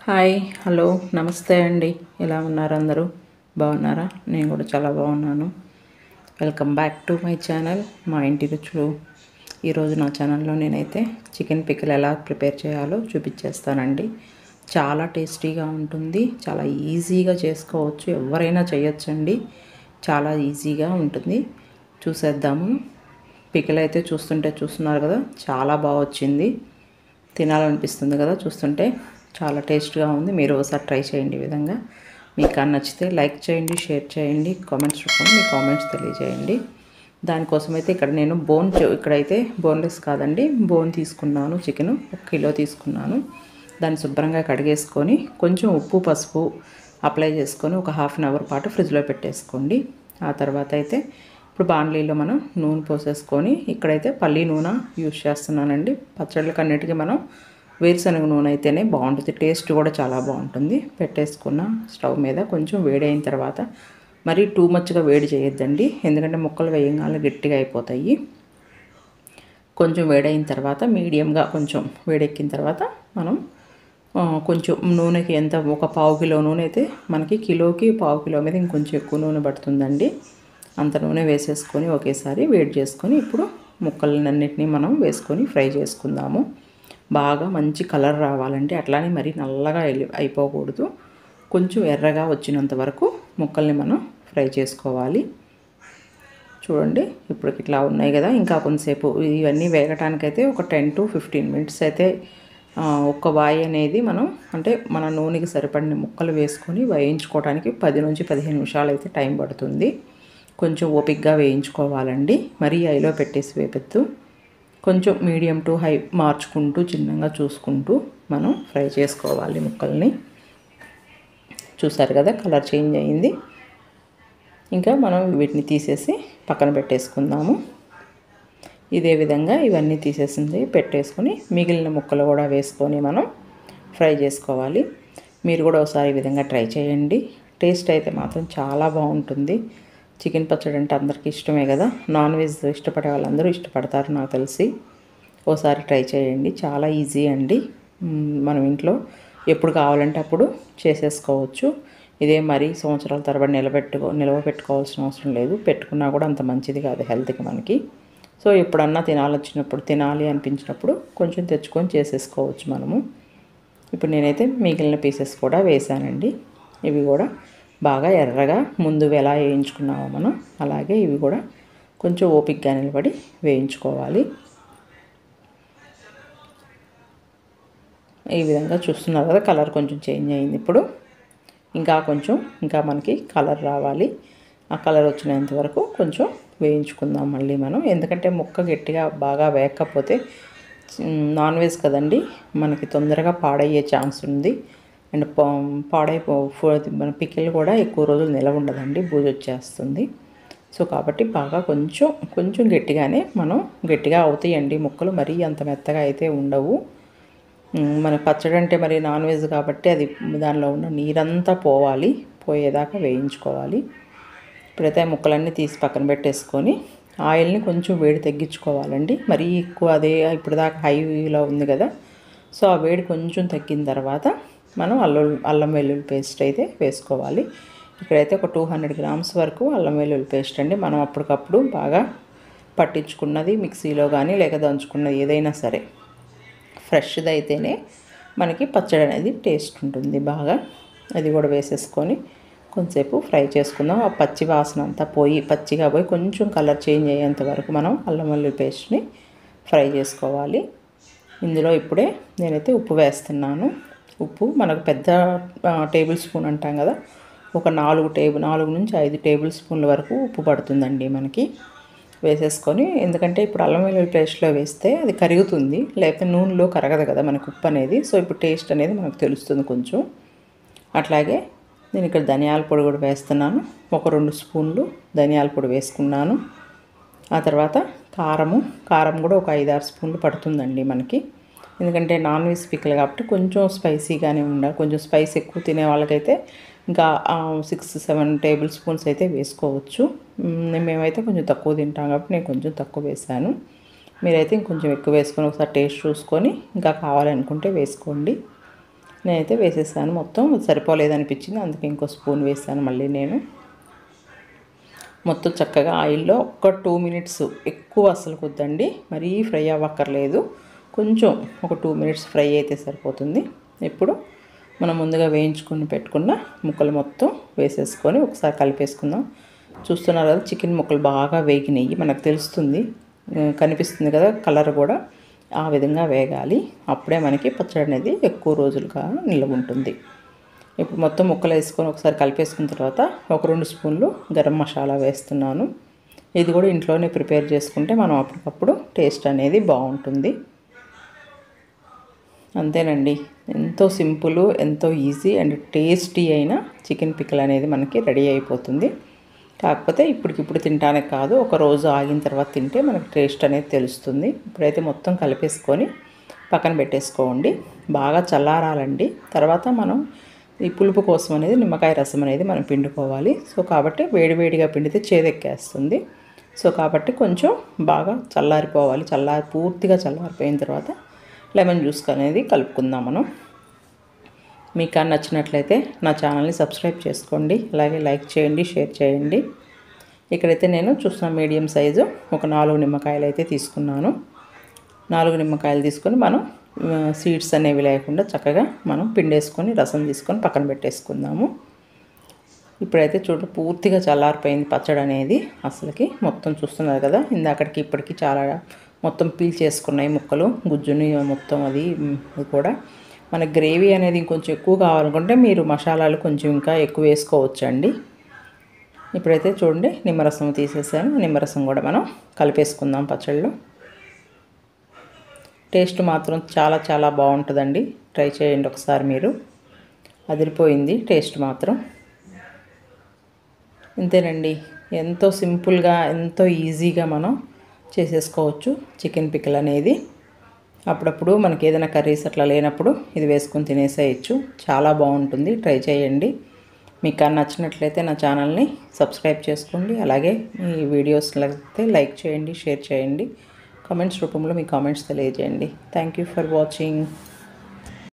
Hi hello నమస్తే అండి. ఎలా ఉన్నారు అందరూ? బాగున్నారా? నేను కూడా చాలా బాగున్నాను. Welcome back to my channel మా ఇంటి రుచులు. ఈరోజు నా ఛానల్లో నేనైతే చికెన్ పికిల్ ఎలా ప్రిపేర్ చేయాలో చూపించేస్తానండి. చాలా టేస్టీగా ఉంటుంది, చాలా ఈజీగా చేసుకోవచ్చు, ఎవరైనా చేయొచ్చండి. చాలా ఈజీగా ఉంటుంది. చూసేద్దాము. పికిల్ అయితే చూస్తున్నారు కదా, చాలా బాగా వచ్చింది. తినాలనిపిస్తుంది కదా చూస్తుంటే. చాలా టేస్ట్గా ఉంది. మీరు ఒకసారి ట్రై చేయండి. ఈ విధంగా మీకు నచ్చితే లైక్ చేయండి, షేర్ చేయండి, కామెంట్స్ రూపంలో మీ కామెంట్స్ తెలియజేయండి. దానికోసం అయితే ఇక్కడ నేను ఇక్కడైతే బోన్లెస్ కాదండి, బోన్ తీసుకున్నాను. చికెను 1 కిలో తీసుకున్నాను. దాన్ని శుభ్రంగా కడిగేసుకొని కొంచెం ఉప్పు పసుపు అప్లై చేసుకొని ఒక హాఫ్ అన్ అవర్ పాటు ఫ్రిడ్జ్లో పెట్టేసుకోండి. ఆ తర్వాత అయితే ఇప్పుడు బాండ్లీలో మనం నూనె పోసేసుకొని, ఇక్కడైతే పల్లి నూనె యూజ్ చేస్తున్నానండి. పచ్చళ్ళకి అన్నిటికీ మనం వేరుశనగ నూనె అయితేనే బాగుంటుంది, టేస్ట్ కూడా చాలా బాగుంటుంది. పెట్టేసుకున్న స్టవ్ మీద కొంచెం వేడైన తర్వాత, మరీ టూ మచ్గా వేడి చేయొద్దండి, ఎందుకంటే ముక్కలు వేయగానే గట్టిగా అయిపోతాయి. కొంచెం వేడైన తర్వాత మీడియంగా కొంచెం వేడెక్కిన తర్వాత మనం కొంచెం నూనెకి ఎంత ఒక పావు కిలో నూనె అయితే మనకి కిలోకి పావు కిలో మీద ఇంకొంచెం ఎక్కువ నూనె పడుతుందండి. అంత నూనె వేసేసుకొని ఒకేసారి వేడి చేసుకొని ఇప్పుడు ముక్కలన్నింటినీ మనం వేసుకొని ఫ్రై చేసుకుందాము. బాగా మంచి కలర్ రావాలంటే, అట్లానే మరి నల్లగా అయిపోకూడదు. కొంచెం ఎర్రగా వచ్చినంత వరకు ముక్కల్ని మనం ఫ్రై చేసుకోవాలి. చూడండి ఇప్పుడు ఇట్లా ఉన్నాయి కదా. ఇంకా కొంతసేపు ఇవన్నీ వేగటానికైతే ఒక 10 to 15 మినిట్స్ అయితే ఒక్క వాయి అనేది మనం అంటే మన నూనెకి సరిపడిన ముక్కలు వేసుకొని వేయించుకోవడానికి 10 నుంచి 15 నిమిషాలు అయితే టైం పడుతుంది. కొంచెం ఓపికగా వేయించుకోవాలండి. మరీ హైలో పెట్టేసి వేపెత్తు, కొంచెం మీడియం టు హై మార్చుకుంటూ చిన్నగా చూసుకుంటూ మనం ఫ్రై చేసుకోవాలి ముక్కల్ని. చూసారు కదా కలర్ చేంజ్ అయ్యింది. ఇంకా మనం వీటిని తీసేసి పక్కన పెట్టేసుకుందాము. ఇదే విధంగా ఇవన్నీ తీసేసింది పెట్టేసుకొని మిగిలిన ముక్కలు కూడా వేసుకొని మనం ఫ్రై చేసుకోవాలి. మీరు కూడా ఒకసారి ఈ విధంగా ట్రై చేయండి. టేస్ట్ అయితే మాత్రం చాలా బాగుంటుంది. చికెన్ పచ్చడి అంటే అందరికీ ఇష్టమే కదా. నాన్ వెజ్ ఇష్టపడే వాళ్ళందరూ ఇష్టపడతారు నాకు తెలిసి. ఓసారి ట్రై చేయండి. చాలా ఈజీ అండి. మనం ఇంట్లో ఎప్పుడు కావాలంటే అప్పుడు చేసేసుకోవచ్చు. ఇదే మరి సంవత్సరాల తరబడి నిల్వ పెట్టుకోవాల్సిన అవసరం లేదు. పెట్టుకున్నా కూడా అంత మంచిది కాదు హెల్త్కి మనకి. సో ఎప్పుడన్నా తినాలి అనిపించినప్పుడు కొంచెం తెచ్చుకొని చేసేసుకోవచ్చు మనము. ఇప్పుడు నేనైతే మిగిలిన పీసెస్ కూడా వేసానండి. ఇవి కూడా బాగా ఎర్రగా ముందు ఎలా వేయించుకున్నామో మనం అలాగే ఇవి కూడా కొంచెం ఓపికగా నిలబడి వేయించుకోవాలి. ఈ విధంగా చూస్తున్నారు కదా కలర్ కొంచెం చేంజ్ అయింది. ఇప్పుడు ఇంకా మనకి కలర్ రావాలి. ఆ కలర్ వచ్చినంత వరకు కొంచెం వేయించుకుందాం మళ్ళీ మనం. ఎందుకంటే ముక్క గట్టిగా బాగా వేయకపోతే నాన్ వెజ్ కదండి, మనకి తొందరగా పాడయ్యే ఛాన్స్ ఉంది. అండ్ మన పికిల్ కూడా ఎక్కువ రోజులు నిలవ ఉండదండి, బూజు వచ్చేస్తుంది. సో కాబట్టి బాగా కొంచెం గట్టిగానే మనం గట్టిగా అవుతాయండి ముక్కలు. మరీ అంత మెత్తగా అయితే ఉండవు. మన పచ్చడి అంటే మరి నాన్ వెజ్ కాబట్టి అది దానిలో ఉన్న నీరంతా పోయేదాకా వేయించుకోవాలి. ఇప్పుడైతే ముక్కలన్నీ తీసి పక్కన పెట్టేసుకొని ఆయిల్ని కొంచెం వేడి తగ్గించుకోవాలండి. మరీ ఎక్కువ అదే ఇప్పుడు దాకా హైలో ఉంది కదా. సో ఆ వేడి కొంచెం తగ్గిన తర్వాత మనం అల్లం వెల్లుల్లి పేస్ట్ అయితే వేసుకోవాలి. ఇక్కడైతే ఒక 200 గ్రామ్స్ వరకు అల్లం వెల్లుల్లి పేస్ట్ అండి. మనం అప్పటికప్పుడు బాగా పట్టించుకున్నది మిక్సీలో కానీ లేక దంచుకున్నది ఏదైనా సరే ఫ్రెష్ది అయితేనే మనకి పచ్చడి అనేది టేస్ట్ ఉంటుంది బాగా. అది కూడా వేసేసుకొని కొంచెంసేపు ఫ్రై చేసుకుందాం. ఆ పచ్చి వాసన అంతా పచ్చిగా పోయి కొంచెం కలర్ చేంజ్ అయ్యేంత వరకు మనం అల్లం వెల్లుల్లి పేస్ట్ని ఫ్రై చేసుకోవాలి. ఇందులో ఇప్పుడే నేనైతే ఉప్పు వేస్తున్నాను. ఉప్పు మనకు పెద్ద టేబుల్ స్పూన్ అంటాం కదా, ఒక 4 నుంచి 5 టేబుల్ స్పూన్ల వరకు ఉప్పు పడుతుందండి మనకి. వేసేసుకొని, ఎందుకంటే ఇప్పుడు అల్లం వెల్లుల్లి పేస్ట్లో వేస్తే అది కరుగుతుంది, లేకపోతే నూనెలో కరగదు కదా మనకు ఉప్పు అనేది. సో ఇప్పుడు టేస్ట్ అనేది మనకు తెలుస్తుంది కొంచెం. అట్లాగే నేను ఇక్కడ ధనియాల పొడి కూడా వేస్తున్నాను. ఒక 2 స్పూన్లు ధనియాల పొడి వేసుకున్నాను. ఆ తర్వాత కారం కూడా ఒక 5-6 స్పూన్లు పడుతుందండి మనకి. ఎందుకంటే నాన్ వెజ్ పికిల్ కాబట్టి కొంచెం స్పైసీగానే ఉండాలి. కొంచెం స్పైస్ ఎక్కువ తినే వాళ్ళకైతే ఇంకా 6-7 టేబుల్ స్పూన్స్ అయితే వేసుకోవచ్చు. మేమైతే కొంచెం తక్కువ తింటాం కాబట్టి నేను కొంచెం తక్కువ వేసాను. మీరైతే ఇంకొంచెం ఎక్కువ వేసుకొని ఒకసారి టేస్ట్ చూసుకొని ఇంకా కావాలనుకుంటే వేసుకోండి. నేనైతే వేసేసాను. మొత్తం సరిపోలేదనిపించింది, అందుకే ఇంకో స్పూన్ వేసాను మళ్ళీ నేను. మొత్తం చక్కగా ఆయిల్లో ఒక 2 మినిట్స్, ఎక్కువ అసలు కొద్దండి, మరీ ఫ్రై అవ్వక్కర్లేదు, కొంచెం ఒక 2 మినిట్స్ ఫ్రై అయితే సరిపోతుంది. ఇప్పుడు మనం ముందుగా వేయించుకుని పెట్టుకున్న ముక్కలు మొత్తం వేసేసుకొని ఒకసారి కలిపేసుకుందాం. చూస్తున్నారు కదా, చికెన్ ముక్కలు బాగా వేగినాయి, మనకు తెలుస్తుంది, కనిపిస్తుంది కదా కలర్ కూడా. ఆ విధంగా వేగాలి, అప్పుడే మనకి పచ్చడి అనేది ఎక్కువ రోజులుగా నిల్వ ఉంటుంది. ఇప్పుడు మొత్తం ముక్కలు వేసుకొని ఒకసారి కలిపేసుకున్న తర్వాత ఒక 2 స్పూన్లు గరం మసాలా వేస్తున్నాను. ఇది కూడా ఇంట్లోనే ప్రిపేర్ చేసుకుంటే మనం అప్పటికప్పుడు టేస్ట్ అనేది బాగుంటుంది. అంతేనండి, ఎంతో సింపుల్, ఎంతో ఈజీ అండ్ టేస్టీ అయిన చికెన్ పిక్కల్ అనేది మనకి రెడీ అయిపోతుంది. కాకపోతే ఇప్పటికిప్పుడు తినడానికి కాదు, ఒక రోజు ఆగిన తర్వాత తింటే మనకి టేస్ట్ అనేది తెలుస్తుంది. ఇప్పుడైతే మొత్తం కలిపేసుకొని పక్కన పెట్టేసుకోండి, బాగా చల్లారాలండి. తర్వాత మనం ఈ పులుపు కోసం అనేది నిమ్మకాయ రసం అనేది మనం పిండుకోవాలి. సో కాబట్టి వేడివేడిగా పిండితే చేదెక్కేస్తుంది. సో కాబట్టి కొంచెం బాగా చల్లారిపోవాలి. పూర్తిగా చల్లారిపోయిన తర్వాత లెమన్ జ్యూస్ అనేది కలుపుకుందాం మనం. మీకు కానీ నచ్చినట్లయితే నా ఛానల్ని సబ్స్క్రైబ్ చేసుకోండి, అలాగే లైక్ చేయండి, షేర్ చేయండి. ఇక్కడైతే నేను చూస్తున్న మీడియం సైజు ఒక 4 నిమ్మకాయలు అయితే తీసుకున్నాను. 4 నిమ్మకాయలు తీసుకొని మనం సీడ్స్ అనేవి లేకుండా చక్కగా మనం పిండేసుకొని రసం తీసుకొని పక్కన పెట్టేసుకుందాము. ఇప్పుడైతే పూర్తిగా చల్లారిపోయింది పచ్చడి అనేది అసలుకి. మొత్తం చూస్తున్నారు కదా, ఇందాకటికి ఇప్పటికి చాలా మొత్తం పీల్ చేసుకున్నాయి ముక్కలు, గుజ్జుని మొత్తం అది కూడా. మన గ్రేవీ అనేది ఇంకొంచెం ఎక్కువ కావాలనుకుంటే మీరు మసాలాలు కొంచెం ఇంకా ఎక్కువ వేసుకోవచ్చండి. ఇప్పుడైతే చూడండి, నిమ్మరసం తీసేసాను, నిమ్మరసం కూడా మనం కలిపేసుకుందాం పచ్చడిలో. టేస్ట్ మాత్రం చాలా చాలా బాగుంటుందండి, ట్రై చేయండి ఒకసారి మీరు. అదిరిపోయింది టేస్ట్ మాత్రం. ఇంతేనండి, ఎంతో సింపుల్గా, ఎంతో ఈజీగా మనం చేసేసుకోవచ్చు చికెన్ పిక్కల్ అనేది. అప్పుడప్పుడు మనకి ఏదైనా కర్రీస్ అట్లా లేనప్పుడు ఇది వేసుకొని తినేసేయచ్చు, చాలా బాగుంటుంది, ట్రై చేయండి. మీకు కానీ నచ్చినట్లయితే నా ఛానల్ని సబ్స్క్రైబ్ చేసుకోండి, అలాగే ఈ వీడియోస్ అయితే లైక్ చేయండి, షేర్ చేయండి, కామెంట్స్ రూపంలో మీ కామెంట్స్ తెలియజేయండి. Thank you for watching.